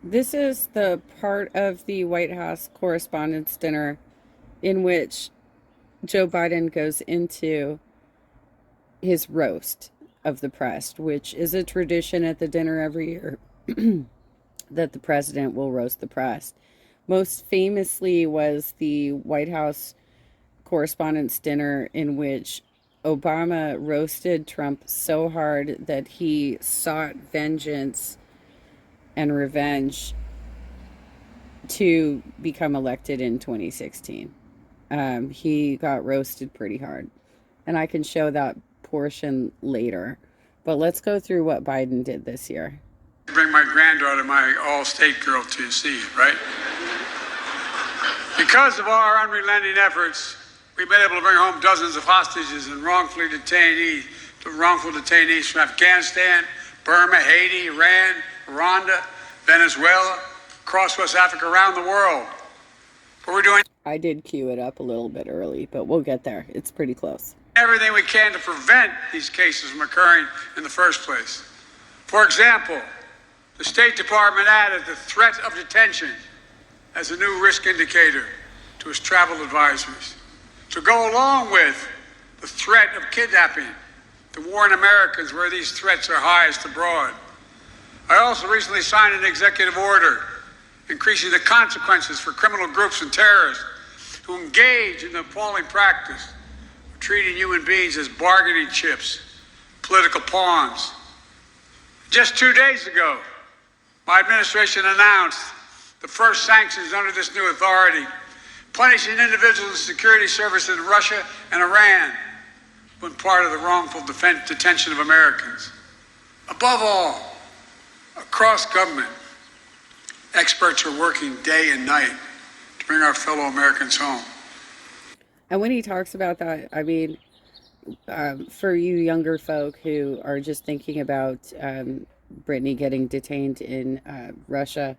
This is the part of the White House Correspondents' Dinner in which Joe Biden goes into his roast of the press, which is a tradition at the dinner every year that the president will roast the press. Most famously was the White House Correspondents' Dinner in which Obama roasted Trump so hard that he sought vengeance and revenge to become elected in 2016. He got roasted pretty hard. And I can show that portion later. But let's go through what Biden did this year. Bring my granddaughter, my all-state girl, to see it, right? Because of our unrelenting efforts, we've been able to bring home dozens of hostages and wrongful detainees from Afghanistan, Burma, Haiti, Iran, Rwanda, Venezuela, across West Africa, around the world. What we're doing. I did cue it up a little bit early, but we'll get there. It's pretty close. Everything we can to prevent these cases from occurring in the first place. For example, the State Department added the threat of detention as a new risk indicator to its travel advisories to go along with the threat of kidnapping, to warn Americans where these threats are highest abroad. I also recently signed an executive order increasing the consequences for criminal groups and terrorists who engage in the appalling practice of treating human beings as bargaining chips, political pawns. Just 2 days ago, my administration announced the first sanctions under this new authority, punishing individuals in security services in Russia and Iran when part of the wrongful detention of Americans. Above all, across government, experts are working day and night to bring our fellow Americans home. And when he talks about that, I mean, for you younger folk who are just thinking about Brittany getting detained in Russia,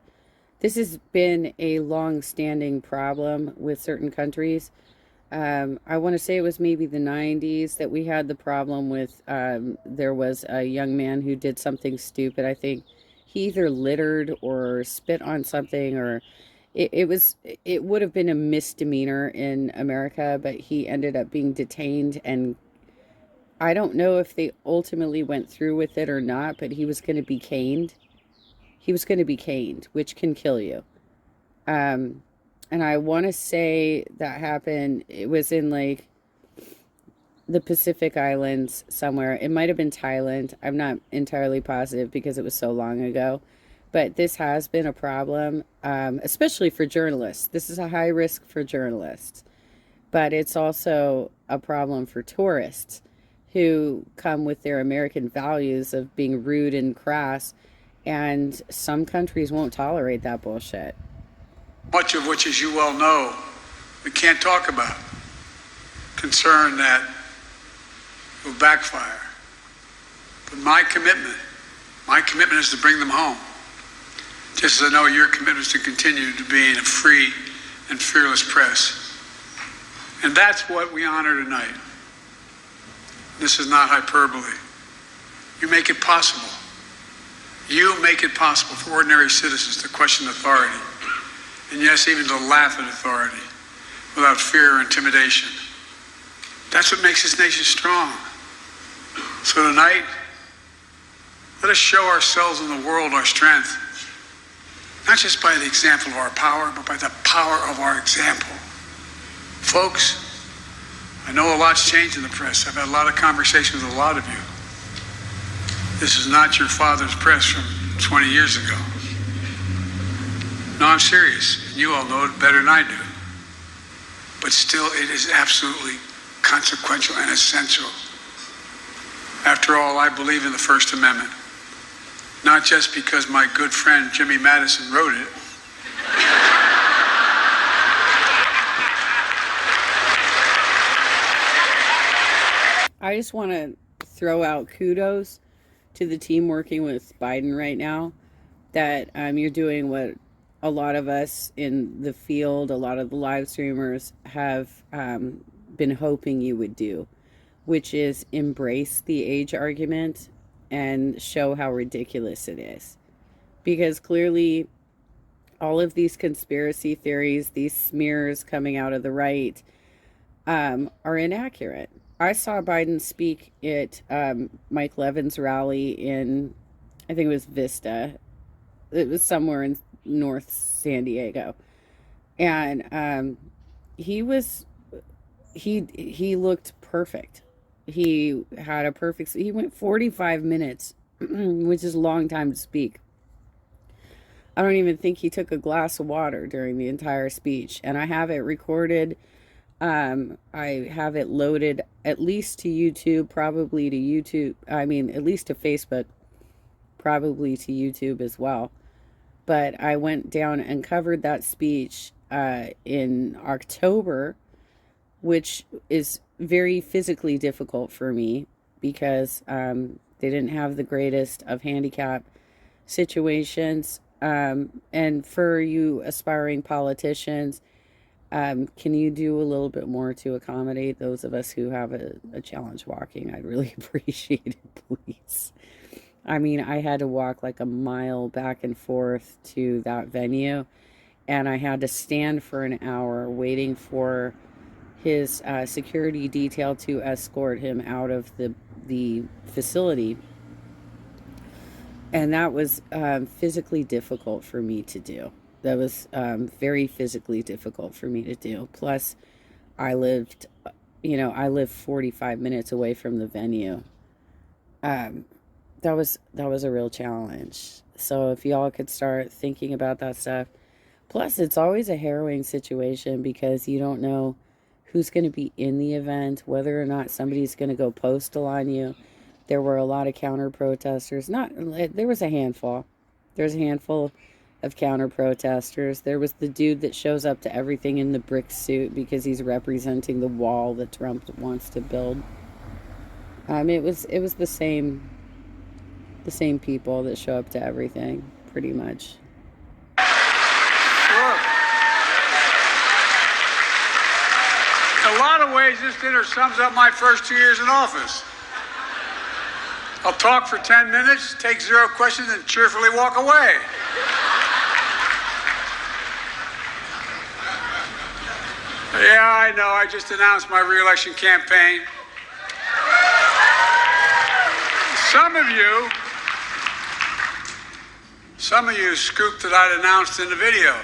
this has been a long-standing problem with certain countries. I want to say it was maybe the 90s that we had the problem with, there was a young man who did something stupid. I think he either littered or spit on something, or it would have been a misdemeanor in America, but he ended up being detained, and I don't know if they ultimately went through with it or not, but he was going to be caned. He was going to be caned, which can kill you. And I want to say that happened, it was in like the Pacific Islands somewhere. It might have been Thailand. I'm not entirely positive because it was so long ago. But this has been a problem, especially for journalists. This is a high risk for journalists. But it's also a problem for tourists who come with their American values of being rude and crass. And some countries won't tolerate that bullshit. Much of which, as you well know, we can't talk about. Concern that will backfire. But my commitment is to bring them home. Just as I know your commitment is to continue to being a free and fearless press. And that's what we honor tonight. This is not hyperbole. You make it possible. You make it possible for ordinary citizens to question authority. And yes, even to laugh at authority without fear or intimidation. That's what makes this nation strong. So tonight, let us show ourselves and the world our strength. Not just by the example of our power, but by the power of our example. Folks, I know a lot's changed in the press. I've had a lot of conversations with a lot of you. This is not your father's press from 20 years ago. No, I'm serious. And you all know it better than I do. But still, it is absolutely consequential and essential. After all, I believe in the First Amendment. Not just because my good friend Jimmy Madison wrote it. I just want to throw out kudos to the team working with Biden right now, that you're doing what a lot of us in the field, a lot of the live streamers have been hoping you would do, which is embrace the age argument and show how ridiculous it is. Because clearly all of these conspiracy theories, these smears coming out of the right, are inaccurate. I saw Biden speak at Mike Levin's rally in, I think it was Vista. It was somewhere in North San Diego, and he was he looked perfect. He had a perfect. He went 45 minutes, which is a long time to speak. I don't even think he took a glass of water during the entire speech, and I have it recorded. I have it loaded at least to YouTube, probably to YouTube. I mean, at least to Facebook, probably to YouTube as well. But I went down and covered that speech in October, which is very physically difficult for me because they didn't have the greatest of handicap situations. And for you aspiring politicians, can you do a little bit more to accommodate those of us who have a challenge walking? I'd really appreciate it, please. I mean, I had to walk like a mile back and forth to that venue, and I had to stand for an hour waiting for his security detail to escort him out of the facility. And that was physically difficult for me to do. That was very physically difficult for me to do. Plus, I lived, I lived 45 minutes away from the venue. Um, that was a real challenge. So if y'all could start thinking about that stuff. Plus, it's always a harrowing situation because you don't know who's going to be in the event, whether or not somebody's going to go postal on you. There were a lot of counter protesters. Not there was a handful. There's a handful of counter protesters. There was the dude that shows up to everything in the brick suit because he's representing the wall that Trump wants to build. It was the same people that show up to everything, pretty much. Sure. In a lot of ways, this dinner sums up my first 2 years in office. I'll talk for 10 minutes, take 0 questions, and cheerfully walk away. Yeah, I know. I just announced my re-election campaign. Some of you scooped that I'd announced in the video.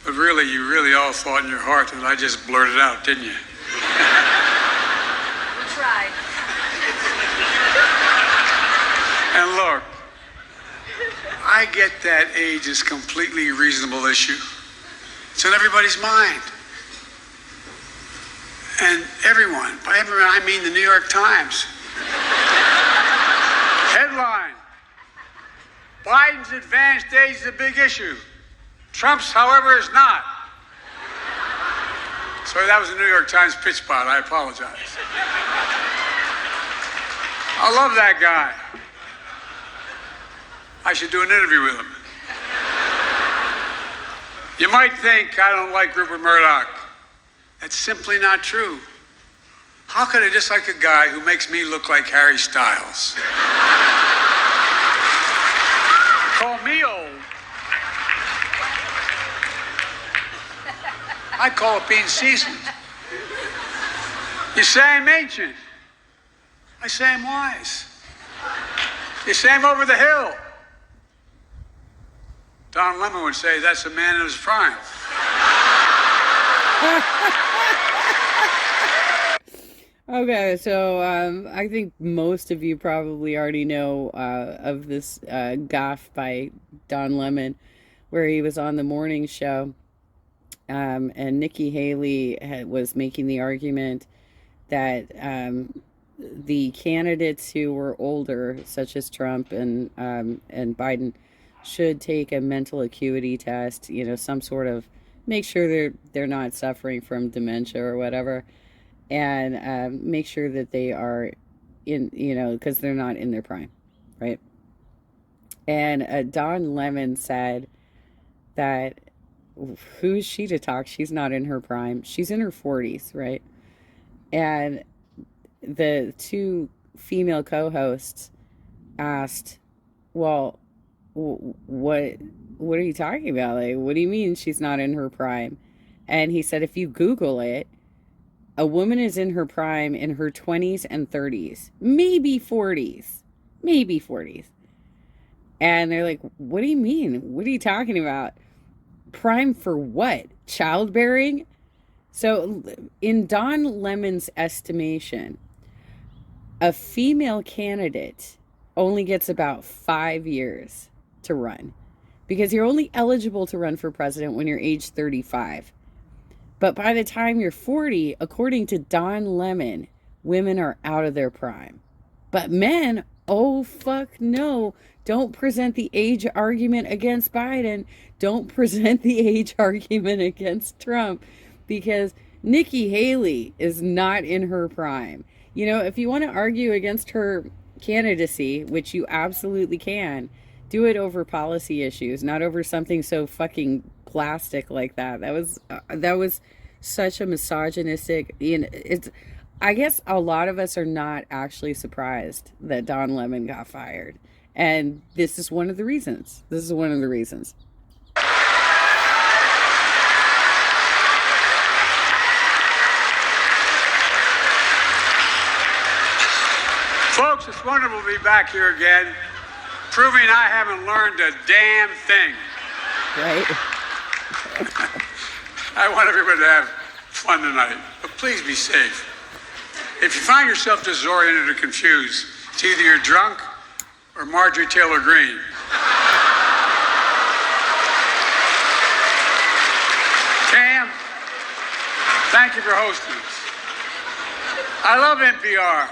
But really, you really all thought in your heart that I just blurted out, didn't you? We tried. And look, I get that age is completely reasonable issue. It's in everybody's mind. And everyone, by everyone I mean the New York Times. Headline: Biden's advanced age is a big issue. Trump's, however, is not. Sorry, that was the New York Times pitch spot. I apologize. I love that guy. I should do an interview with him. You might think I don't like Rupert Murdoch. That's simply not true. How could I dislike a guy who makes me look like Harry Styles? Call me old. I call it being seasoned. You say I'm ancient. I say I'm wise. You say I'm over the hill. Don Lemon would say that's a man in his prime. Okay, so I think most of you probably already know of this gaffe by Don Lemon, where he was on the morning show, and Nikki Haley was making the argument that the candidates who were older, such as Trump and Biden, should take a mental acuity test, some sort of make sure they're not suffering from dementia or whatever, and make sure that they are in, because they're not in their prime, right? And Don Lemon said that who's she to talk? She's not in her prime. She's in her 40s, right? And the two female co-hosts asked, well, what what are you talking about? Like, what do you mean she's not in her prime? And he said, if you Google it, a woman is in her prime in her 20s and 30s, maybe 40s, maybe 40s. And they're like, what do you mean? What are you talking about? Prime for what? Childbearing? So, in Don Lemon's estimation, a female candidate only gets about 5 years to run because you're only eligible to run for president when you're age 35. But by the time you're 40, according to Don Lemon, women are out of their prime. But men, oh fuck no, don't present the age argument against Biden. Don't present the age argument against Trump because Nikki Haley is not in her prime. You know, if you want to argue against her candidacy, which you absolutely can, do it over policy issues, not over something so fucking plastic like that. That was such a misogynistic. You know, it's. I guess a lot of us are not actually surprised that Don Lemon got fired, and this is one of the reasons. This is one of the reasons. Folks, it's wonderful to be back here again, proving I haven't learned a damn thing. Right? I want everybody to have fun tonight, but please be safe. If you find yourself disoriented or confused, it's either you're drunk or Marjorie Taylor Greene. Cam, thank you for hosting us. I love NPR.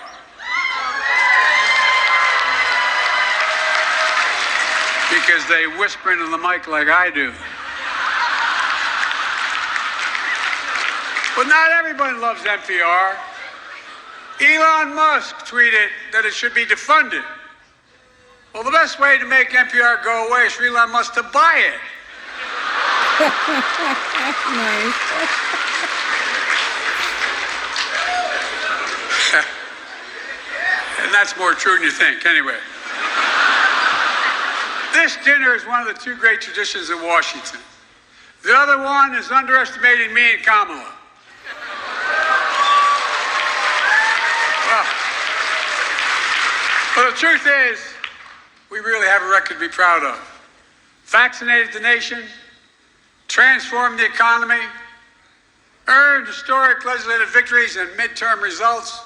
Because they whisper into the mic like I do. But not everyone loves NPR. Elon Musk tweeted that it should be defunded. Well, the best way to make NPR go away is for Elon Musk to buy it. Nice. And that's more true than you think, anyway. This dinner is one of the two great traditions in Washington. The other one is underestimating me and Kamala. Well, the truth is, we really have a record to be proud of. Vaccinated the nation, transformed the economy, earned historic legislative victories and midterm results,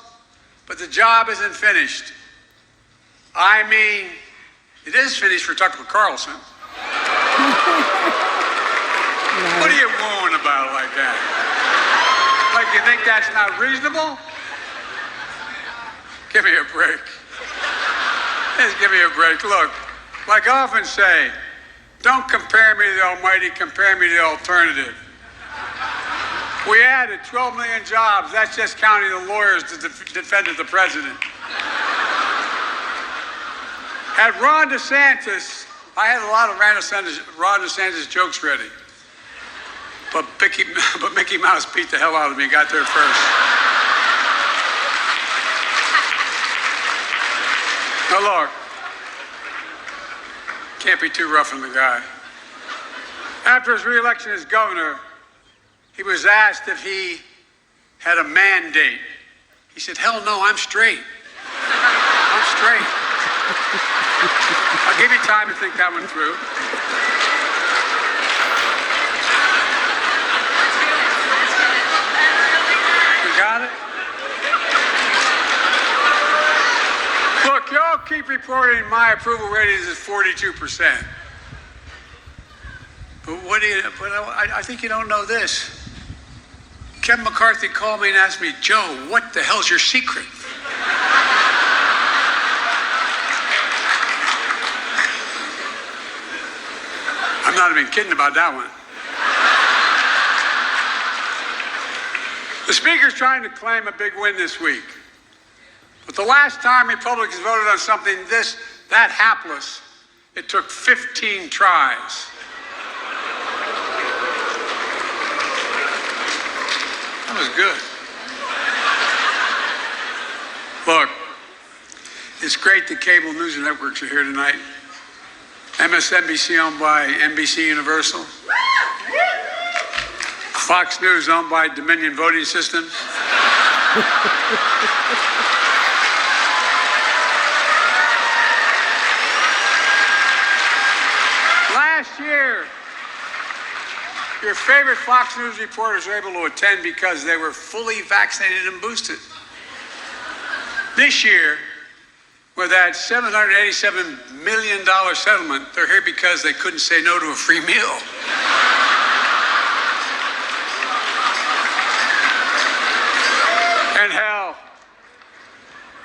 but the job isn't finished. I mean, it is finished for Tucker Carlson. What are you wooing about like that? Like you think that's not reasonable? Give me a break. Just give me a break. Look, like I often say, don't compare me to the almighty, compare me to the alternative. We added 12 million jobs. That's just counting the lawyers that defended the president. Had Ron DeSantis, I had a lot of Ron DeSantis jokes ready. But Mickey Mouse beat the hell out of me, got there first. Now look, can't be too rough on the guy. After his re-election as governor, he was asked if he had a mandate. He said, hell no, I'm straight. I'm straight. I'll give you time to think that one through. You got it? Look, y'all keep reporting my approval ratings is 42%. But I think you don't know this. Kevin McCarthy called me and asked me, Joe, what the hell's your secret? I'm not even kidding about that one. The speaker's trying to claim a big win this week. But the last time Republicans voted on something that hapless, it took 15 tries. That was good. Look, it's great the cable news networks are here tonight. MSNBC owned by NBC Universal. Fox News owned by Dominion Voting Systems. Last year, your favorite Fox News reporters were able to attend because they were fully vaccinated and boosted. This year, with that $787 million settlement, they're here because they couldn't say no to a free meal. And hell,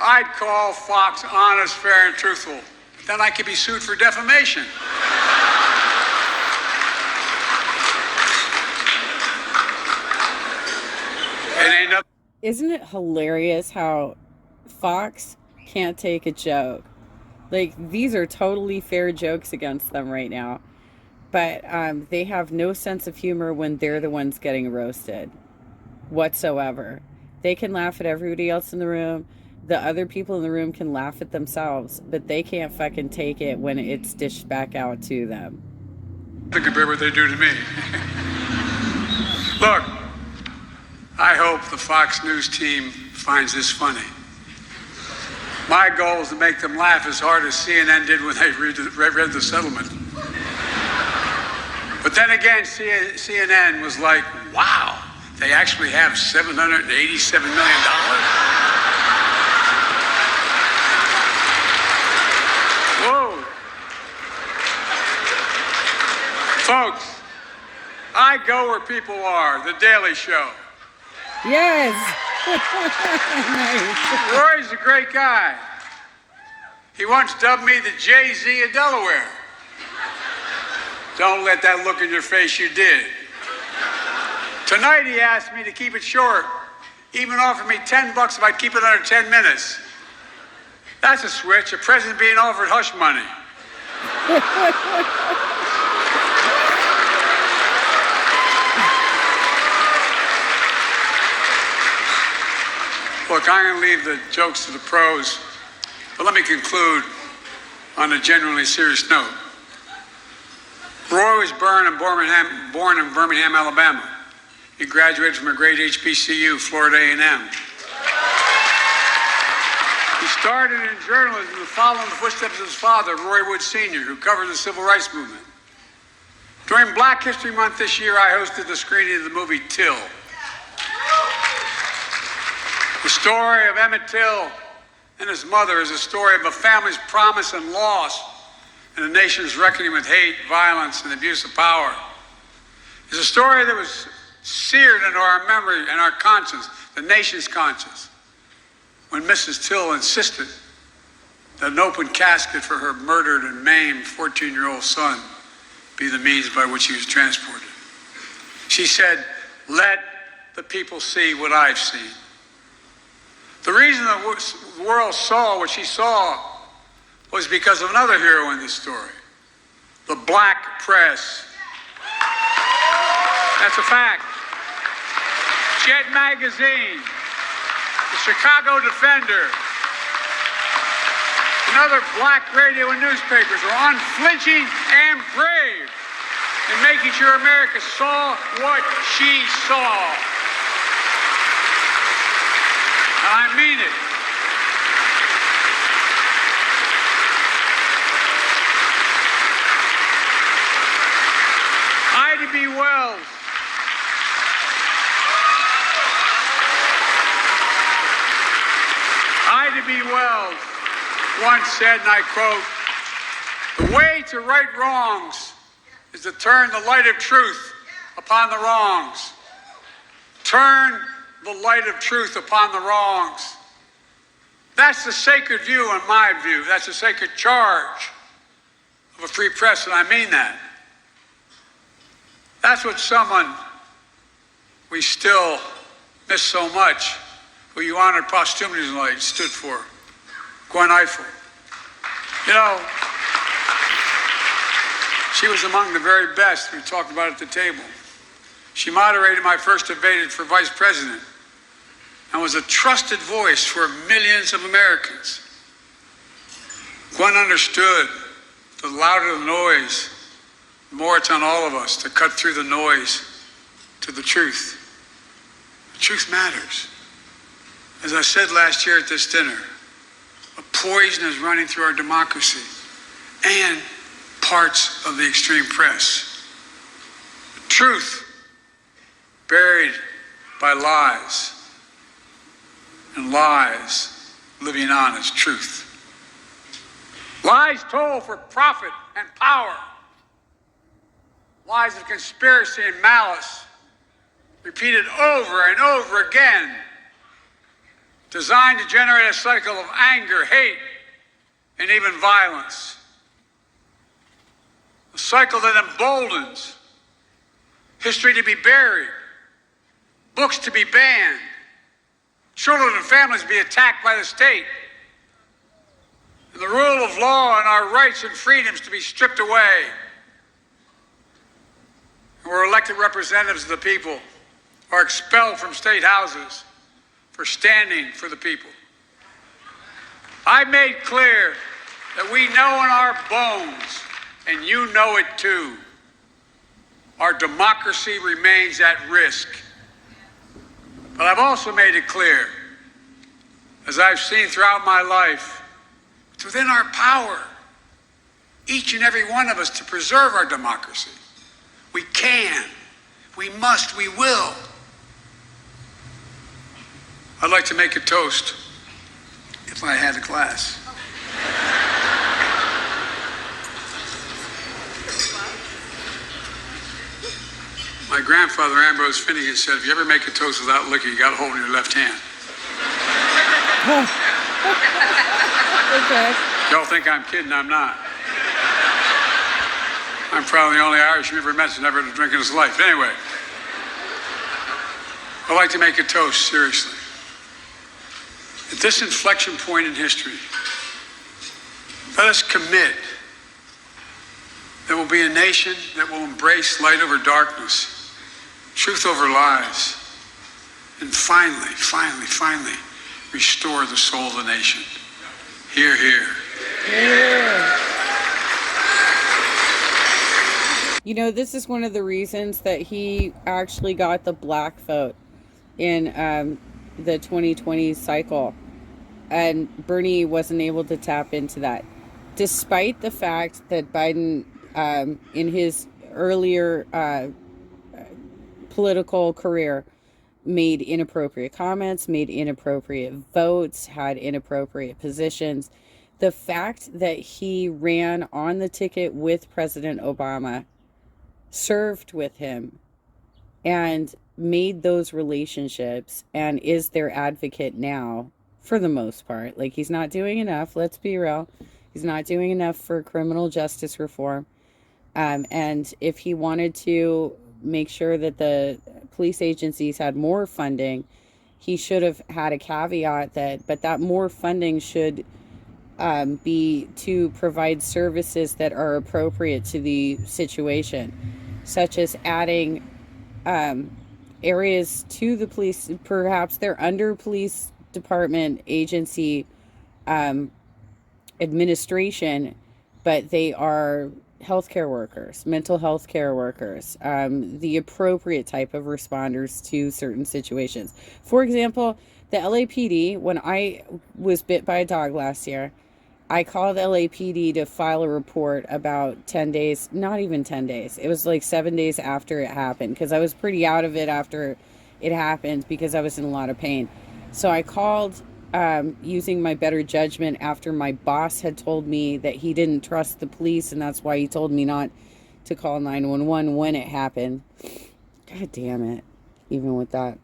I'd call Fox honest, fair, and truthful. Then I could be sued for defamation. Isn't it hilarious how Fox can't take a joke? Like, these are totally fair jokes against them right now. But they have no sense of humor when they're the ones getting roasted whatsoever. They can laugh at everybody else in the room. The other people in the room can laugh at themselves, but they can't fucking take it when it's dished back out to them. Compare what they do to me. Look, I hope the Fox News team finds this funny. My goal is to make them laugh as hard as CNN did when they read the settlement. But then again, CNN was like, wow, they actually have $787 million? Whoa. Folks, I go where people are, The Daily Show. Yes. Nice. Roy's a great guy. He once dubbed me the Jay-Z of Delaware. Don't let that look in your face you did. Tonight he asked me to keep it short. Even offered me $10 if I'd keep it under 10 minutes. That's a switch, a president being offered hush money. Look, I'm going to leave the jokes to the pros, but let me conclude on a genuinely serious note. Roy was born in Birmingham, Alabama. He graduated from a great HBCU, Florida A&M. He started in journalism and followed in the footsteps of his father, Roy Wood Sr., who covered the civil rights movement. During Black History Month this year, I hosted the screening of the movie Till. The story of Emmett Till and his mother is a story of a family's promise and loss and a nation's reckoning with hate, violence, and abuse of power. It's a story that was seared into our memory and our conscience, the nation's conscience, when Mrs. Till insisted that an open casket for her murdered and maimed 14-year-old son be the means by which he was transported. She said, "Let the people see what I've seen." The reason the world saw what she saw was because of another hero in this story, the black press. That's a fact. Jet Magazine, the Chicago Defender, and other black radio and newspapers were unflinching and brave in making sure America saw what she saw. I mean it. Ida B. Wells. Ida B. Wells once said, and I quote, "The way to right wrongs is to turn the light of truth upon the wrongs. Turn the light of truth upon the wrongs." That's the sacred view, in my view. That's the sacred charge of a free press, and I mean that. That's what someone we still miss so much, who you honored posthumously tonight, stood for, Gwen Ifill. You know, she was among the very best we talked about at the table. She moderated my first debate for vice president and was a trusted voice for millions of Americans. Gwen understood the louder the noise, the more it's on all of us to cut through the noise to the truth. The truth matters. As I said last year at this dinner, a poison is running through our democracy and parts of the extreme press. The truth buried by lies, and lies living on as truth. Lies told for profit and power. Lies of conspiracy and malice, repeated over and over again, designed to generate a cycle of anger, hate, and even violence. A cycle that emboldens history to be buried, books to be banned, children and families to be attacked by the state, and the rule of law and our rights and freedoms to be stripped away. And where elected representatives of the people are expelled from state houses for standing for the people. I made clear that we know in our bones, and you know it too, our democracy remains at risk. But I've also made it clear, as I've seen throughout my life, it's within our power, each and every one of us, to preserve our democracy. We can, we must, we will. I'd like to make a toast, if I had a glass. My grandfather, Ambrose Finnegan, said, if you ever make a toast without liquor, you got to hold it in your left hand. Okay. Y'all think I'm kidding, I'm not. I'm probably the only Irishman ever met that's never had a drink in his life. Anyway, I'd like to make a toast, seriously. At this inflection point in history, let us commit that we'll be a nation that will embrace light over darkness, truth over lies, and finally, restore the soul of the nation. Hear, hear. Yeah. You know, this is one of the reasons that he actually got the black vote in the 2020 cycle. And Bernie wasn't able to tap into that. Despite the fact that Biden, in his earlier political career, made inappropriate comments, made inappropriate votes, had inappropriate positions, the fact that he ran on the ticket with President Obama, served with him, and made those relationships, and is their advocate now, for the most part. Like, he's not doing enough, let's be real. He's not doing enough for criminal justice reform. And if he wanted to make sure that the police agencies had more funding, he should have had a caveat that more funding should be to provide services that are appropriate to the situation, such as adding areas to the police. Perhaps they're under police department agency administration, but they are healthcare workers, mental health care workers, the appropriate type of responders to certain situations. For example, the LAPD, when I was bit by a dog last year, I called LAPD to file a report about 10 days, not even 10 days. It was like 7 days after it happened, because I was pretty out of it after it happened because I was in a lot of pain. So I called using my better judgment after my boss had told me that he didn't trust the police, and that's why he told me not to call 911 when it happened. God damn it. Even with that,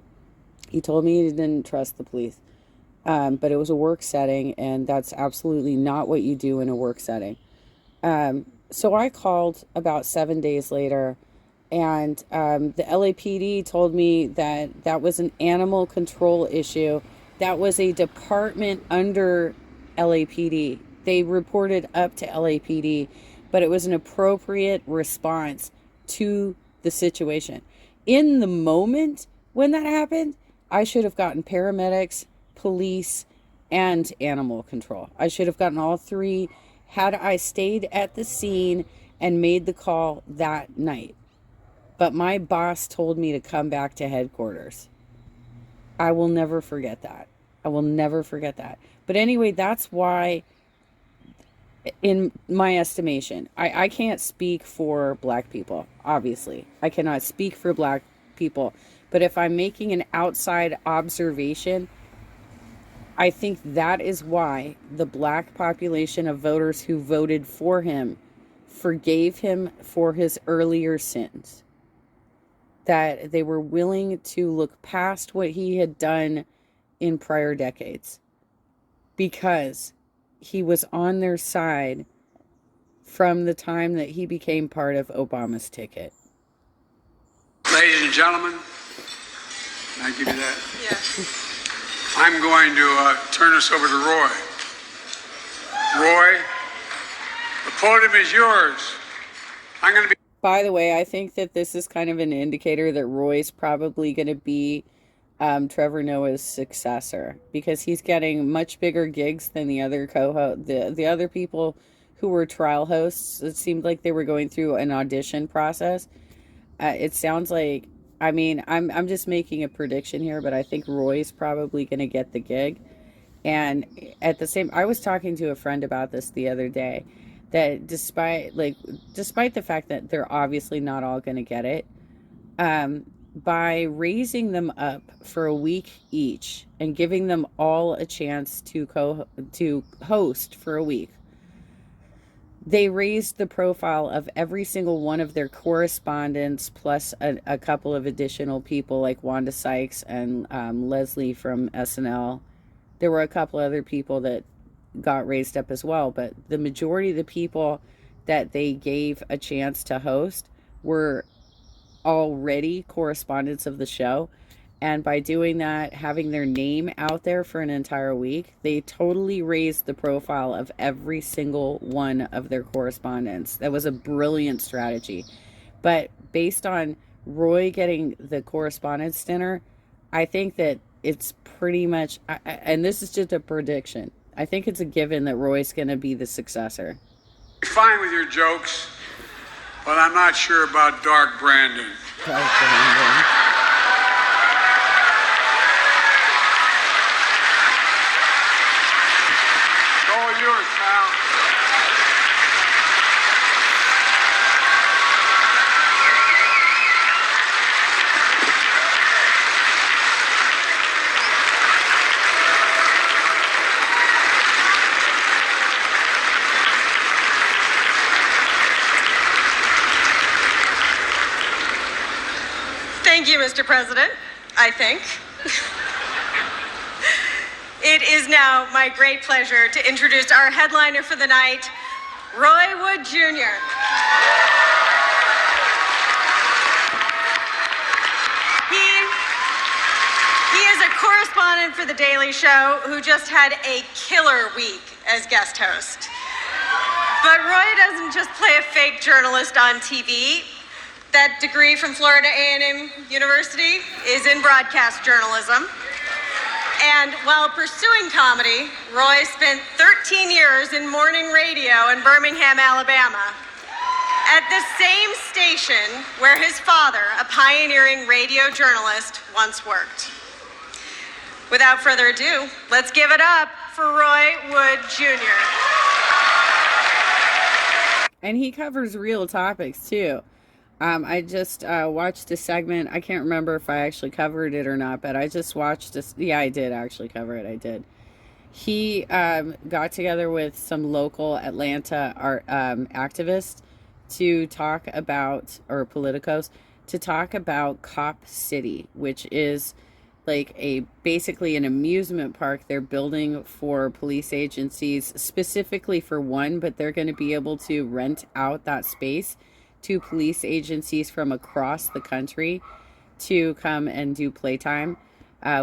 he told me he didn't trust the police. But it was a work setting, and that's absolutely not what you do in a work setting. So I called about 7 days later, and the LAPD told me that that was an animal control issue. That was a department under LAPD. They reported up to LAPD, but it was an appropriate response to the situation. In the moment when that happened, I should have gotten paramedics, police, and animal control. I should have gotten all three had I stayed at the scene and made the call that night. But my boss told me to come back to headquarters. I will never forget that. I will never forget that. But anyway, that's why, in my estimation, I can't speak for black people, obviously. I cannot speak for black people. But if I'm making an outside observation, I think that is why the black population of voters who voted for him forgave him for his earlier sins. That they were willing to look past what he had done in prior decades because he was on their side from the time that he became part of Obama's ticket. Ladies and gentlemen, can I give you that? Yeah. I'm going to turn this over to Roy. Roy, the podium is yours. I'm going to be. By the way, I think that this is kind of an indicator that Roy's probably going to be Trevor Noah's successor because he's getting much bigger gigs than the other the other people who were trial hosts. It seemed like they were going through an audition process. It sounds like, I mean, I'm just making a prediction here, but I think Roy's probably going to get the gig. And at the same, I was talking to a friend about this the other day, that despite the fact that they're obviously not all going to get it, by raising them up for a week each and giving them all a chance to host for a week, they raised the profile of every single one of their correspondents, plus a couple of additional people like Wanda Sykes and Leslie from SNL. There were a couple other people that got raised up as well, but the majority of the people that they gave a chance to host were already correspondents of the show. And by doing that, having their name out there for an entire week, they totally raised the profile of every single one of their correspondents. That was a brilliant strategy. But based on Roy getting the correspondence dinner, I think that it's pretty much, and this is just a prediction, I think it's a given that Roy's going to be the successor. Fine with your jokes, but I'm not sure about Dark Brandon. Dark Brandon. All yours, pal. Thank you, Mr. President, I think. It is now my great pleasure to introduce our headliner for the night, Roy Wood Jr. He is a correspondent for The Daily Show who just had a killer week as guest host. But Roy doesn't just play a fake journalist on TV. That degree from Florida A&M University is in broadcast journalism. And while pursuing comedy, Roy spent 13 years in morning radio in Birmingham, Alabama, at the same station where his father, a pioneering radio journalist, once worked. Without further ado, let's give it up for Roy Wood Jr. And he covers real topics too. I just watched a segment. I can't remember if I actually covered it or not, but I just watched this. Yeah, I did actually cover it. I did. He got together with some local Atlanta art activists to talk about, or politicos, to talk about Cop City, which is like basically an amusement park they're building for police agencies, specifically for one, but they're going to be able to rent out that space to police agencies from across the country to come and do playtime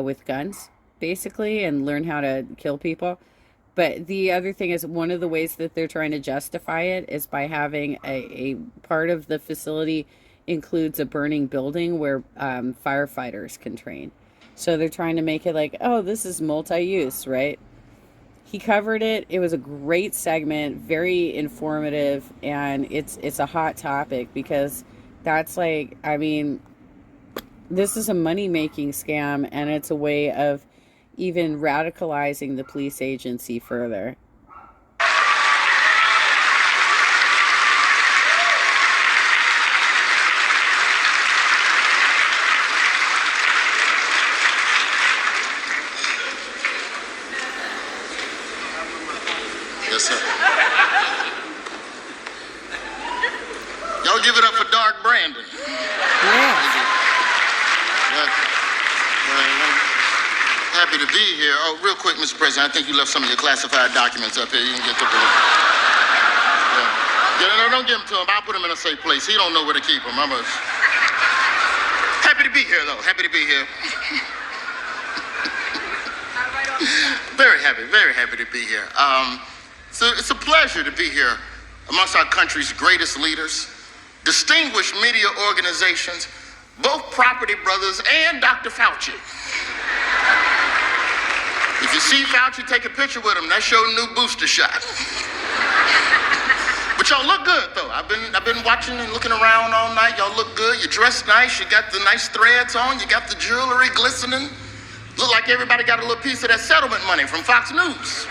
with guns, basically, and learn how to kill people. But the other thing is, one of the ways that they're trying to justify it is by having a part of the facility includes a burning building where firefighters can train. So they're trying to make it like, oh, this is multi-use, right? he covered it. It was a great segment, very informative, and it's a hot topic because that's like, I mean, this is a money making scam, and it's a way of even radicalizing the police agency further. Yes, sir. Y'all give it up for Dark Brandon. Yeah. Happy to be here. Oh, real quick, Mr. President, I think you left some of your classified documents up here. You can get them. Yeah, don't give them to him. I'll put them in a safe place. He don't know where to keep them. Happy to be here, though. Happy to be here. Very happy to be here. So it's a pleasure to be here amongst our country's greatest leaders, distinguished media organizations, both Property Brothers and Dr. Fauci. If you see Fauci, take a picture with him. That's your new booster shot. But y'all look good, though. I've been watching and looking around all night. Y'all look good. You dressed nice. You got the nice threads on. You got the jewelry glistening. Look like everybody got a little piece of that settlement money from Fox News.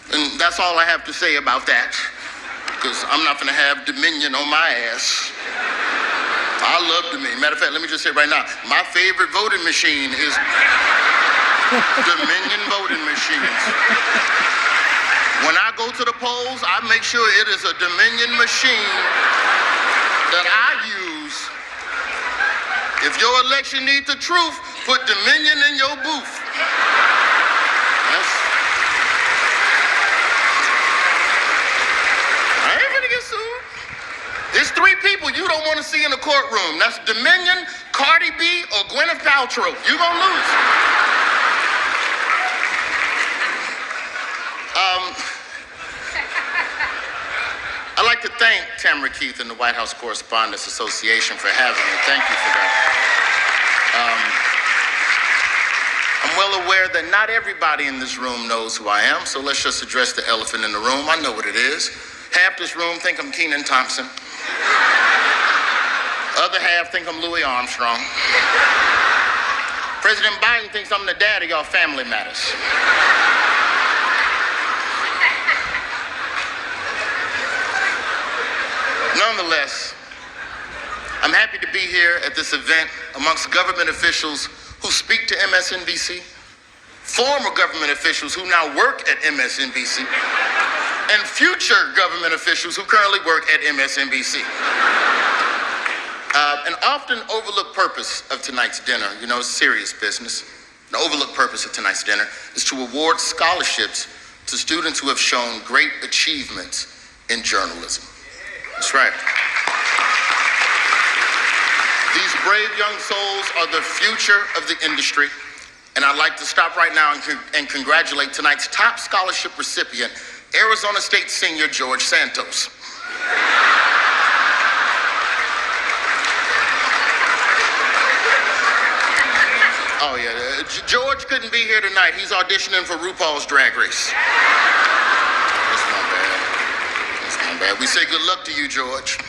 And that's all I have to say about that, because I'm not gonna have Dominion on my ass. I love Dominion. Matter of fact, let me just say right now, my favorite voting machine is Dominion voting machines. When I go to the polls, I make sure it is a Dominion machine that I use. If your election needs the truth, put Dominion in your booth. I ain't gonna get sued. There's three people you don't want to see in the courtroom. That's Dominion, Cardi B, or Gwyneth Paltrow. You gonna lose. I'd like to thank Tamara Keith and the White House Correspondents Association for having me. Thank you for that. I'm well aware that not everybody in this room knows who I am, so let's just address the elephant in the room. I know what it is. Half this room think I'm Kenan Thompson. Other half think I'm Louis Armstrong. President Biden thinks I'm the dad of y'all Family Matters. Nonetheless, I'm happy to be here at this event amongst government officials who speak to MSNBC, former government officials who now work at MSNBC, and future government officials who currently work at MSNBC. An often overlooked purpose of tonight's dinner, you know, it's serious business. An overlooked purpose of tonight's dinner is to award scholarships to students who have shown great achievements in journalism. That's right. These brave young souls are the future of the industry, and I'd like to stop right now and congratulate tonight's top scholarship recipient, Arizona State senior George Santos. Oh yeah, George couldn't be here tonight. He's auditioning for RuPaul's Drag Race. That's not bad. That's not bad. We say good luck to you, George.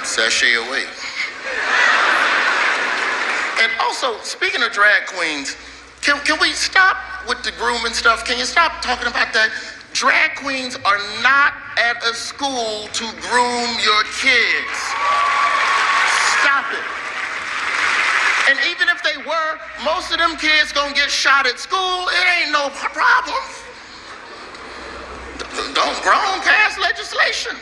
Sashay away. And also, speaking of drag queens, can we stop with the grooming stuff? Can you stop talking about that? Drag queens are not at a school to groom your kids. Stop it. And even if they were, most of them kids gonna get shot at school. It ain't no problem. Don't grown pass legislation.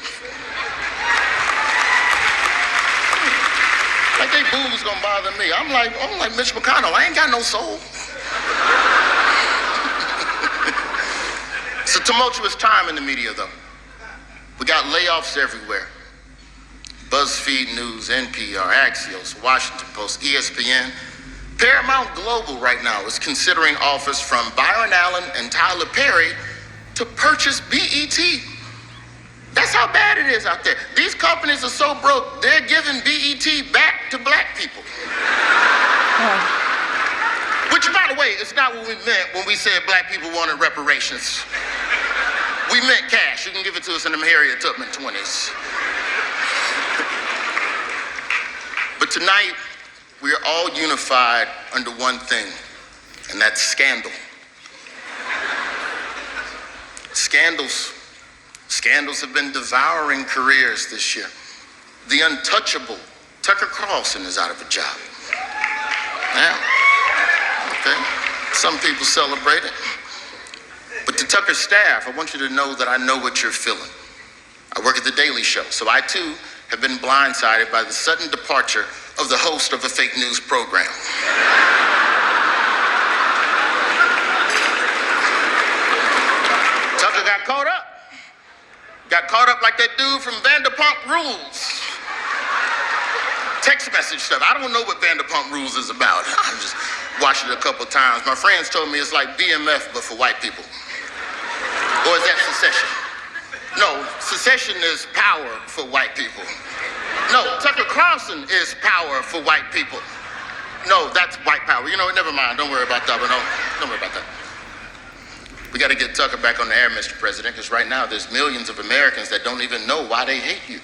Like they boobs gonna bother me. I'm like Mitch McConnell. I ain't got no soul. It's a tumultuous time in the media, though. We got layoffs everywhere. BuzzFeed News, NPR, Axios, Washington Post, ESPN. Paramount Global right now is considering offers from Byron Allen and Tyler Perry to purchase BET. That's how bad it is out there. These companies are so broke, they're giving BET back to black people. Which, by the way, is not what we meant when we said black people wanted reparations. We meant cash. You can give it to us in them Harriet Tubman 20s. But tonight, we are all unified under one thing, and that's scandal. Scandals have been devouring careers this year. The untouchable Tucker Carlson is out of a job. Yeah. Okay. Some people celebrate it. But to Tucker's staff, I want you to know that I know what you're feeling. I work at The Daily Show, so I too have been blindsided by the sudden departure of the host of a fake news program. Tucker got caught up. Got caught up like that dude from Vanderpump Rules. Text message stuff. I don't know what Vanderpump Rules is about. I just watched it a couple times. My friends told me it's like BMF, but for white people. Or is that secession? No, secession is power for white people. No, Tucker Carlson is power for white people. No, that's white power. You know, never mind. Don't worry about that. But no, don't worry about that. We got to get Tucker back on the air, Mr. President, because right now there's millions of Americans that don't even know why they hate you.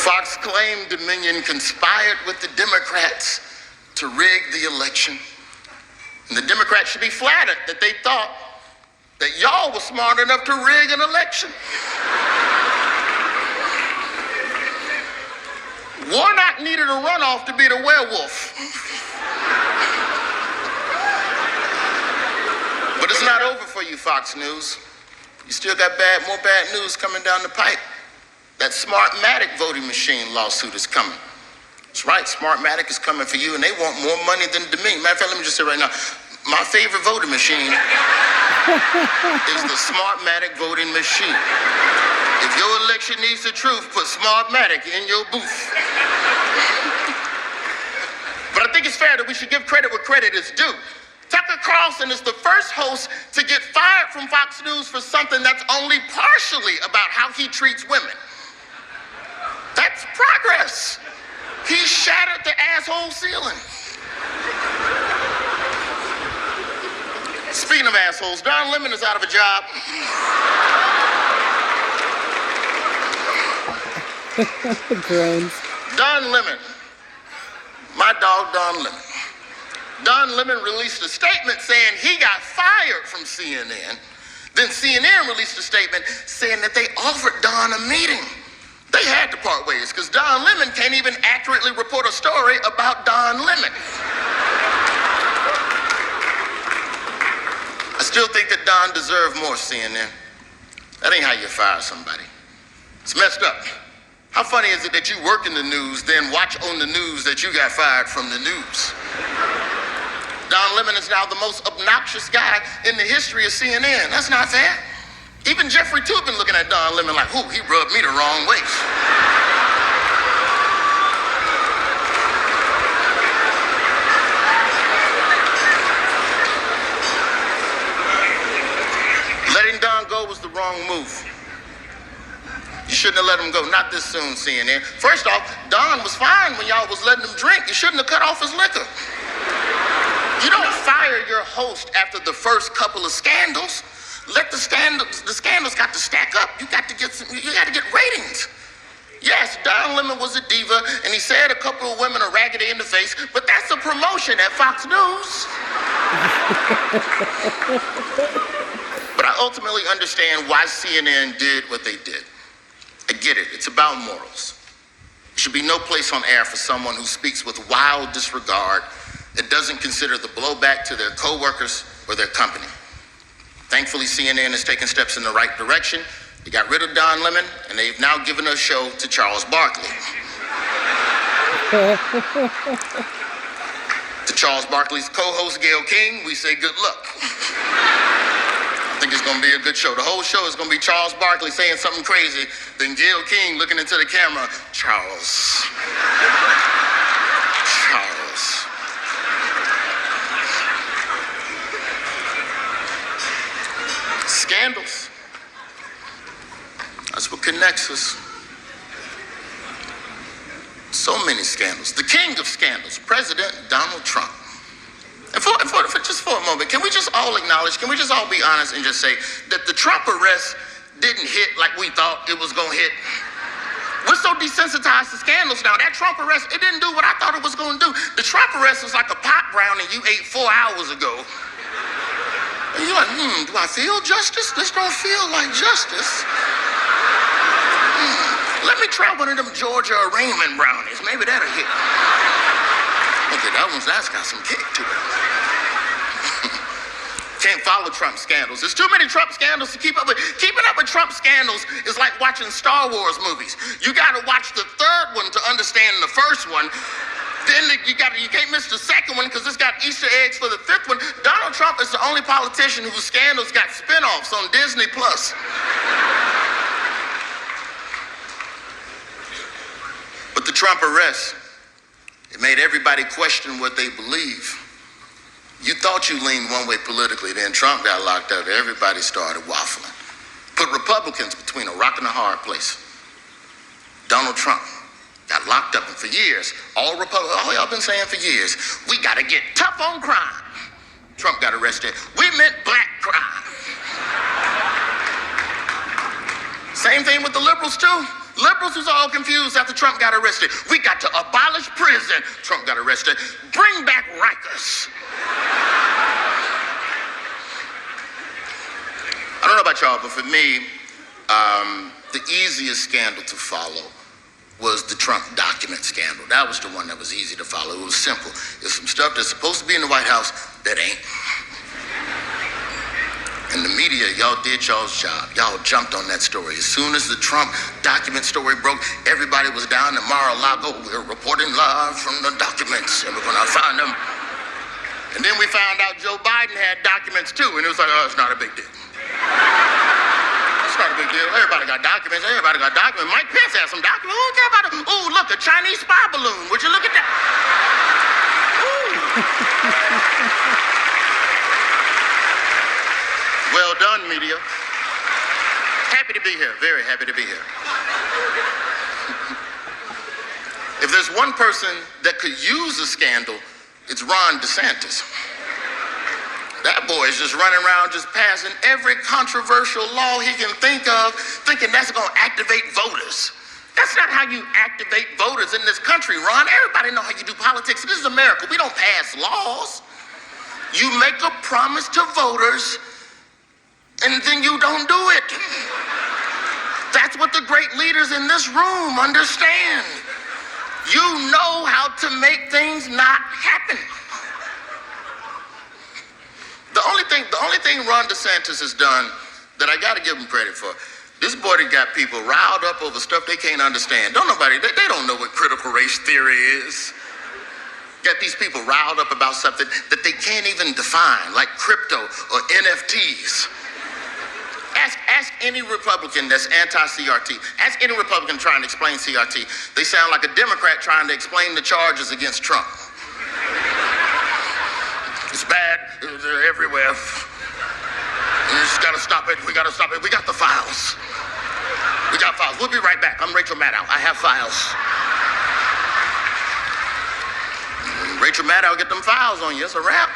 Fox claimed Dominion conspired with the Democrats to rig the election. And the Democrats should be flattered that they thought that y'all were smart enough to rig an election. Warnock needed a runoff to be the werewolf. But it's not over for you, Fox News. You still got more bad news coming down the pipe. That Smartmatic voting machine lawsuit is coming. That's right, Smartmatic is coming for you, and they want more money than Dominion. Matter of fact, let me just say right now, my favorite voting machine is the Smartmatic voting machine. If your election needs the truth, put Smartmatic in your booth. But I think it's fair that we should give credit where credit is due. Tucker Carlson is the first host to get fired from Fox News for something that's only partially about how he treats women. That's progress. He shattered the asshole ceiling. Speaking of assholes, Don Lemon is out of a job. Groans. Don Lemon, my dog Don Lemon. Don Lemon released a statement saying he got fired from CNN. Then CNN released a statement saying that they offered Don a meeting. They had to part ways because Don Lemon can't even accurately report a story about Don Lemon. I still think that Don deserved more, CNN. That ain't how you fire somebody. It's messed up. How funny is it that you work in the news, then watch on the news that you got fired from the news? Don Lemon is now the most obnoxious guy in the history of CNN. That's not fair. Even Jeffrey Toobin looking at Don Lemon like, ooh, he rubbed me the wrong way. Letting Don go was the wrong move. You shouldn't have let him go. Not this soon, CNN. First off, Don was fine when y'all was letting him drink. You shouldn't have cut off his liquor. You don't fire your host after the first couple of scandals. Let the scandals got to stack up. You got to get ratings. Yes, Don Lemon was a diva, and he said a couple of women are raggedy in the face, but that's a promotion at Fox News. But I ultimately understand why CNN did what they did. I get it. It's about morals. There should be no place on air for someone who speaks with wild disregard that doesn't consider the blowback to their coworkers or their company. Thankfully, CNN has taken steps in the right direction. They got rid of Don Lemon, and they've now given a show to Charles Barkley. To Charles Barkley's co-host, Gayle King, we say good luck. I think it's going to be a good show. The whole show is going to be Charles Barkley saying something crazy, then Gayle King looking into the camera, Charles. Scandals. That's what connects us. So many scandals. The king of scandals, President Donald Trump. And just for a moment, can we just all acknowledge, can we just all be honest and just say that the Trump arrest didn't hit like we thought it was going to hit? We're so desensitized to scandals now. That Trump arrest, it didn't do what I thought it was going to do. The Trump arrest was like a pot brownie you ate 4 hours ago. And you're like, do I feel justice? This don't feel like justice. Let me try one of them Georgia or Raymond brownies. Maybe that'll hit. Okay, that's got some kick to it. Can't follow Trump scandals. There's too many Trump scandals to keep up with. Keeping up with Trump scandals is like watching Star Wars movies. You got to watch the third one to understand the first one. Then you can't miss the second one because it's got Easter eggs for the fifth one. Donald Trump is the only politician whose scandals got spinoffs on Disney Plus. But the Trump arrest, it made everybody question what they believe. You thought you leaned one way politically, then Trump got locked up. Everybody started waffling. Put Republicans between a rock and a hard place. Donald Trump got locked up, and for years, all y'all been saying for years, we gotta get tough on crime. Trump got arrested. We meant black crime. Same thing with the liberals too. Liberals was all confused after Trump got arrested. We got to abolish prison. Trump got arrested. Bring back Rikers. I don't know about y'all, but for me, the easiest scandal to follow was the Trump document scandal. That was the one that was easy to follow. It was simple. There's some stuff that's supposed to be in the White House that ain't. And the media, y'all did y'all's job. Y'all jumped on that story. As soon as the Trump document story broke, everybody was down in Mar-a-Lago. We're reporting live from the documents, and we're gonna find them. And then we found out Joe Biden had documents too, and it was like, oh, it's not a big deal. It's not a big deal. Everybody got documents. Everybody got documents. Mike Pence has some documents. Who care about it? Ooh, look, a Chinese spy balloon. Would you look at that? Ooh. Well done, media. Happy to be here. Very happy to be here. If there's one person that could use a scandal, it's Ron DeSantis. That boy is just running around just passing every controversial law he can think of, thinking that's going to activate voters. That's not how you activate voters in this country, Ron. Everybody know how you do politics. This is America. We don't pass laws. You make a promise to voters, and then you don't do it. That's what the great leaders in this room understand. You know how to make things not happen. The only thing Ron DeSantis has done that I got to give him credit for, this boy that got people riled up over stuff they can't understand. They don't know what critical race theory is. Got these people riled up about something that they can't even define, like crypto or NFTs. Ask any Republican that's anti-CRT. Ask any Republican trying to explain CRT. They sound like a Democrat trying to explain the charges against Trump. It's bad. They're everywhere. We just gotta stop it. We gotta stop it. We got the files. We got files. We'll be right back. I'm Rachel Maddow. I have files. Rachel Maddow get them files on you. It's a wrap.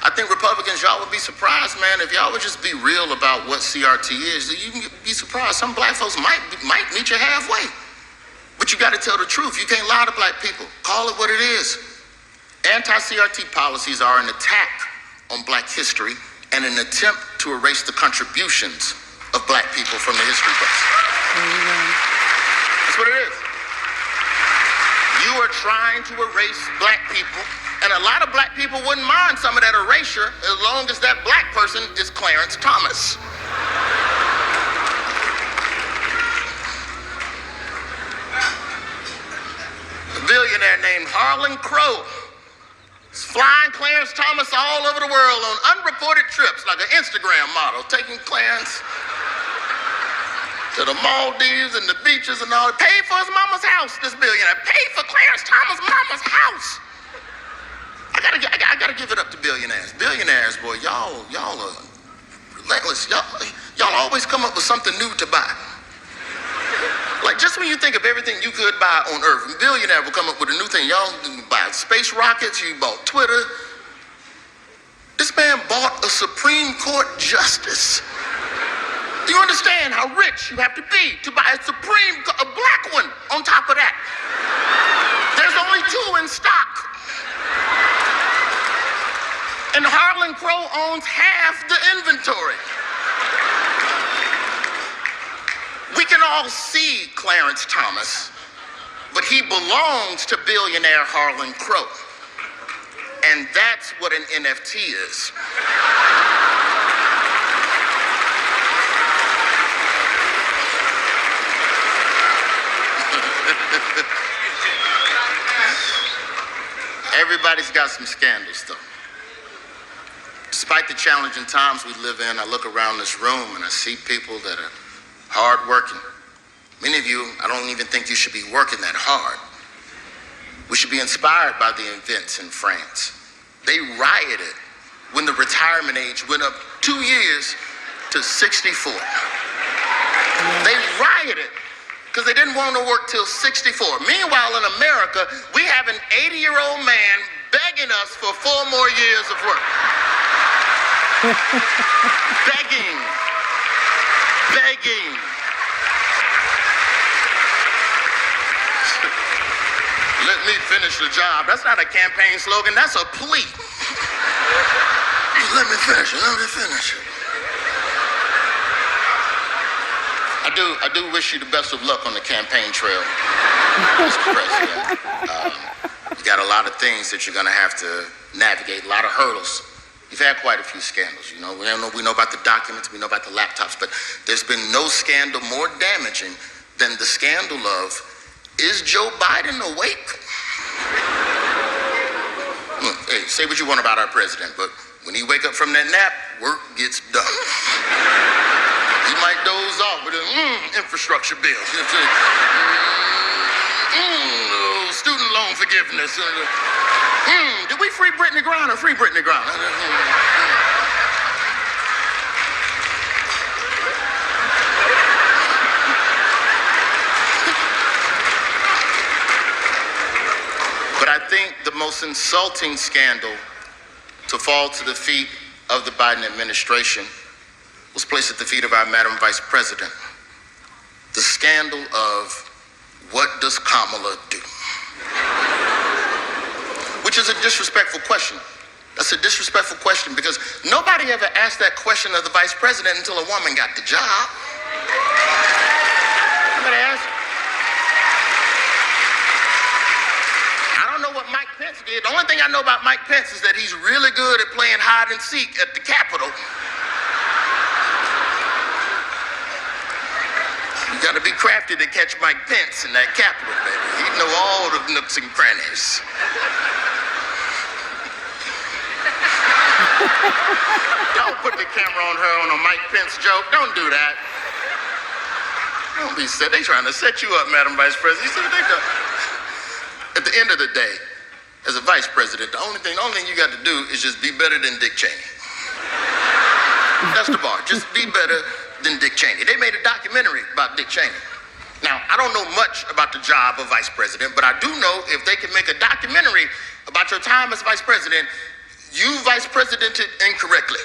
I think Republicans, y'all would be surprised, man, if y'all would just be real about what CRT is. You can be surprised. Some black folks might meet you halfway. But you gotta tell the truth. You can't lie to black people. Call it what it is. Anti-CRT policies are an attack on black history and an attempt to erase the contributions of black people from the history books. That's what it is. You are trying to erase black people, and a lot of black people wouldn't mind some of that erasure as long as that black person is Clarence Thomas. A billionaire named Harlan Crow is flying Clarence Thomas all over the world on unreported trips, like an Instagram model, taking Clarence to the Maldives and the beaches and all. Paid for his mama's house, this billionaire. Paid for Clarence Thomas' mama's house. I gotta give it up to billionaires. Billionaires, boy, y'all are relentless. Y'all always come up with something new to buy. Like Just when you think of everything you could buy on Earth, a billionaire will come up with a new thing. Y'all buy space rockets, you bought Twitter. This man bought a Supreme Court justice. Do you understand how rich you have to be to buy a black one on top of that? There's only 2 in stock. And Harlan Crow owns half the inventory. We can all see Clarence Thomas, but he belongs to billionaire Harlan Crow. And that's what an NFT is. Everybody's got some scandals, though. Despite the challenging times we live in, I look around this room and I see people that are hardworking. Many of you, I don't even think you should be working that hard. We should be inspired by the events in France. They rioted when the retirement age went up 2 years to 64. They rioted because they didn't want to work till 64. Meanwhile, in America, we have an 80-year-old man begging us for 4 more years of work. Begging. Let me finish the job. That's not a campaign slogan, that's a plea. Let me finish it. I do wish you the best of luck on the campaign trail, Mr. President. You got a lot of things that you're gonna have to navigate, a lot of hurdles. You've had quite a few scandals, you know. We know about the documents, we know about the laptops, but there's been no scandal more damaging than the scandal of, is Joe Biden awake? Hey, say what you want about our president, but when he wake up from that nap, work gets done. He might doze off with infrastructure bills. Student loan forgiveness. Did we free Brittany Griner? Free Brittany Griner. But I think the most insulting scandal to fall to the feet of the Biden administration was placed at the feet of our Madam Vice President. The scandal of, what does Kamala do? Which is a disrespectful question. That's a disrespectful question because nobody ever asked that question of the Vice President until a woman got the job. Nobody asked. I don't know what Mike Pence did. The only thing I know about Mike Pence is that he's really good at playing hide and seek at the Capitol. You gotta be crafty to catch Mike Pence in that Capitol, baby. He'd know all the nooks and crannies. Don't put the camera on her on a Mike Pence joke. Don't do that. Don't be sad. They trying to set you up, Madam Vice President. You see what they do? At the end of the day, as a vice president, the only thing you got to do is just be better than Dick Cheney. That's the bar. Just be better than Dick Cheney. They made a documentary about Dick Cheney. Now, I don't know much about the job of vice president, but I do know if they can make a documentary about your time as vice president, you vice presidented incorrectly.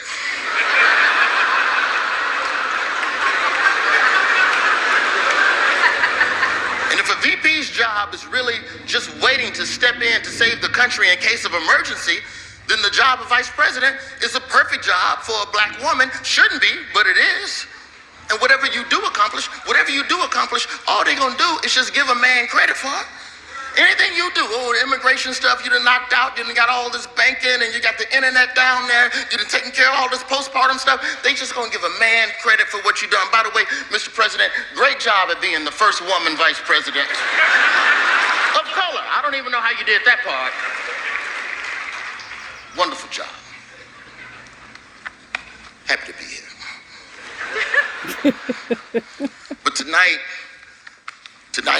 And if a VP's job is really just waiting to step in to save the country in case of emergency, then the job of vice president is a perfect job for a black woman. Shouldn't be, but it is. And whatever you do accomplish, all they're gonna do is just give a man credit for it. Anything you do, the immigration stuff, you done knocked out, you done got all this banking, and you got the internet down there, you done taken care of all this postpartum stuff, they just gonna give a man credit for what you done. By the way, Mr. President, great job at being the first woman vice president of color. I don't even know how you did that part. Wonderful job. Happy to be here. But tonight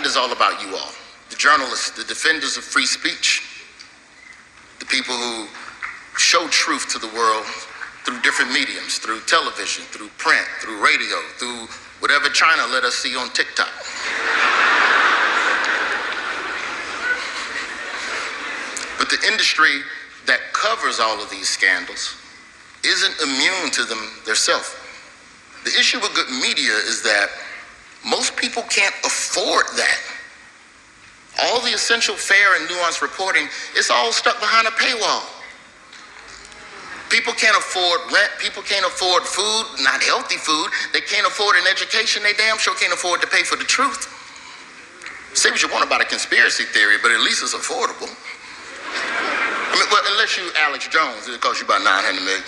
is all about you all. The journalists, the defenders of free speech, the people who show truth to the world through different mediums, through television, through print, through radio, through whatever China let us see on TikTok. the industry that covers all of these scandals isn't immune to them themselves. The issue with good media is that most people can't afford that. All the essential, fair, and nuanced reporting is all stuck behind a paywall. People can't afford rent, people can't afford food, not healthy food. They can't afford an education, they damn sure can't afford to pay for the truth. Say what you want about a conspiracy theory, but at least it's affordable. I mean, well, unless you Alex Jones, it costs you about $900 million.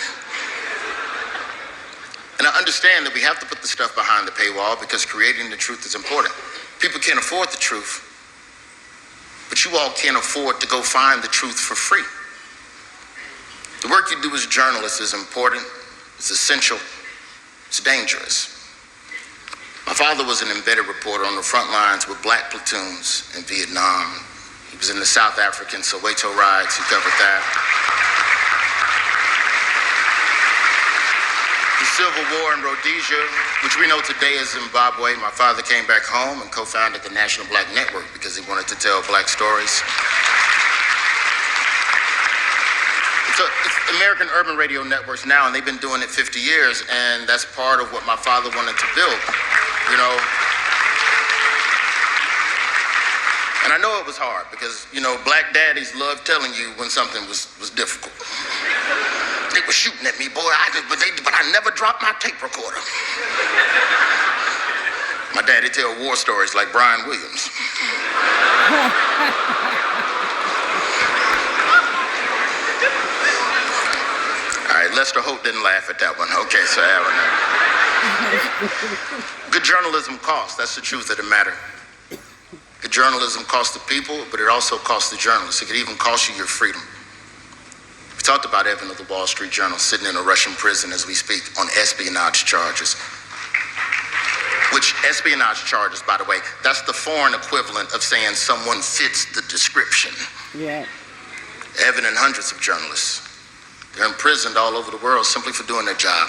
And I understand that we have to put the stuff behind the paywall because creating the truth is important. People can't afford the truth, but you all can't afford to go find the truth for free. The work you do as journalists is important, it's essential, it's dangerous. My father was an embedded reporter on the front lines with black platoons in Vietnam. He was in the South African Soweto riots, he covered that. The Civil War in Rhodesia, which we know today as Zimbabwe. My father came back home and co-founded the National Black Network because he wanted to tell black stories. It's American Urban Radio Networks now, and they've been doing it 50 years, and that's part of what my father wanted to build, you know. And I know it was hard because, you know, black daddies love telling you when something was difficult. They were shooting at me, boy, but I never dropped my tape recorder. My daddy tell war stories like Brian Williams. All right, Lester Holt didn't laugh at that one. Okay, so good journalism costs. That's the truth of the matter. Good journalism costs the people, but it also costs the journalists. It could even cost you your freedom. We talked about Evan of the Wall Street Journal sitting in a Russian prison as we speak on espionage charges. Which espionage charges, by the way, that's the foreign equivalent of saying someone fits the description. Yeah. Evan and hundreds of journalists. They're imprisoned all over the world simply for doing their job.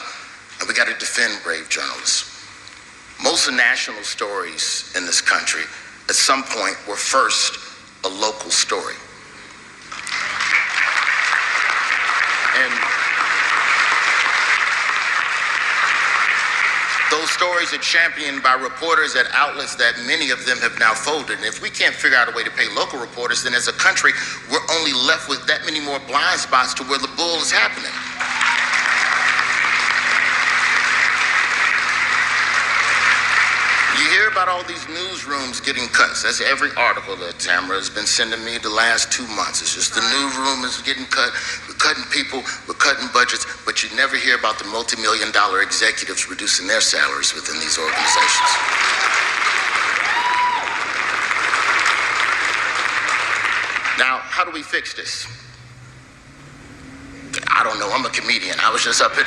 And we got to defend brave journalists. Most national stories in this country at some point were first a local story. And those stories are championed by reporters at outlets that many of them have now folded. And if we can't figure out a way to pay local reporters, then as a country, we're only left with that many more blind spots to where the bull is happening. You hear about all these newsrooms getting cuts. That's every article that Tamara has been sending me the last 2 months. It's just the newsroom is getting cut. We're cutting people, we're cutting budgets, but you never hear about the multi-million-dollar executives reducing their salaries within these organizations. Now, how do we fix this? I don't know, I'm a comedian. I was just up here.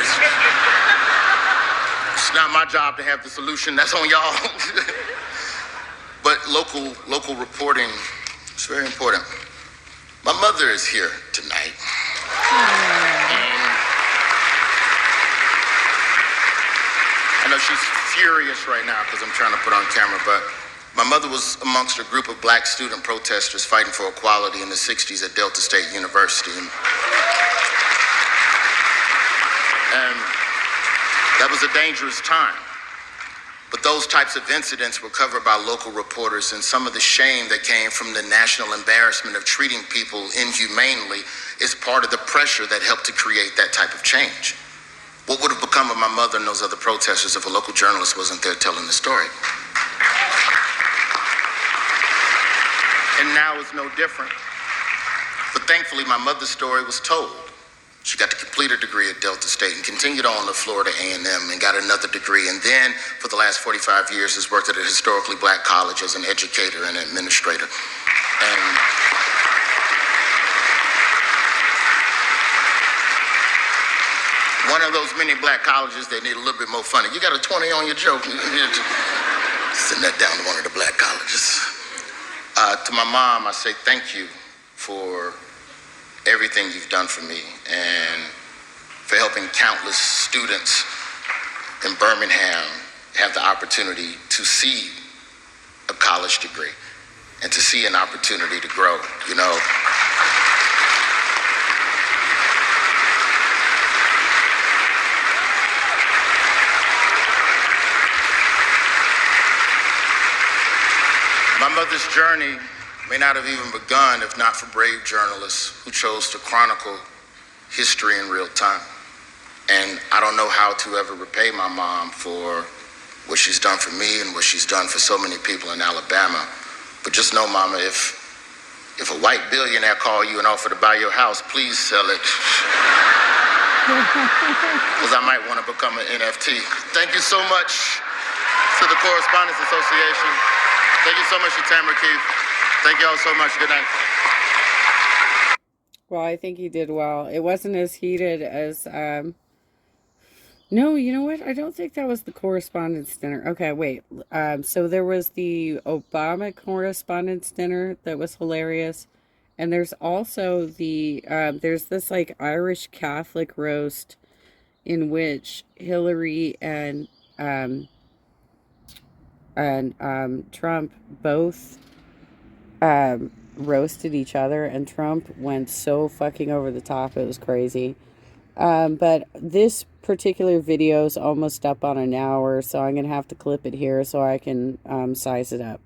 It's not my job to have the solution, that's on y'all. But local reporting is very important. My mother is here tonight. And I know she's furious right now because I'm trying to put on camera, but my mother was amongst a group of black student protesters fighting for equality in the 60s at Delta State University. And that was a dangerous time. But those types of incidents were covered by local reporters, and some of the shame that came from the national embarrassment of treating people inhumanely is part of the pressure that helped to create that type of change. What would have become of my mother and those other protesters if a local journalist wasn't there telling the story? And now it's no different. But thankfully, my mother's story was told. She got to complete her degree at Delta State and continued on to Florida A&M and got another degree. And then for the last 45 years has worked at a historically black college as an educator and administrator. And one of those many black colleges that need a little bit more funding. You got a 20 on your joke. Send that down to one of the black colleges. To my mom, I say thank you for everything you've done for me and for helping countless students in Birmingham have the opportunity to see a college degree and to see an opportunity to grow, you know. My mother's journey may not have even begun if not for brave journalists who chose to chronicle history in real time. And I don't know how to ever repay my mom for what she's done for me and what she's done for so many people in Alabama. But just know, Mama, if a white billionaire call you and offer to buy your house, please sell it. Because I might want to become an NFT. Thank you so much to the Correspondents Association. Thank you so much to Tamara Keith. Thank you all so much. Good night. Well, I think he did well. It wasn't as heated as, no, you know what? I don't think that was the Correspondents' dinner. Okay, wait. So there was the Obama Correspondents' dinner that was hilarious. And there's also there's this like Irish Catholic roast in which Hillary and Trump both roasted each other, and Trump went so fucking over the top. It was crazy. But this particular video is almost up on an hour, so I'm going to have to clip it here so I can size it up.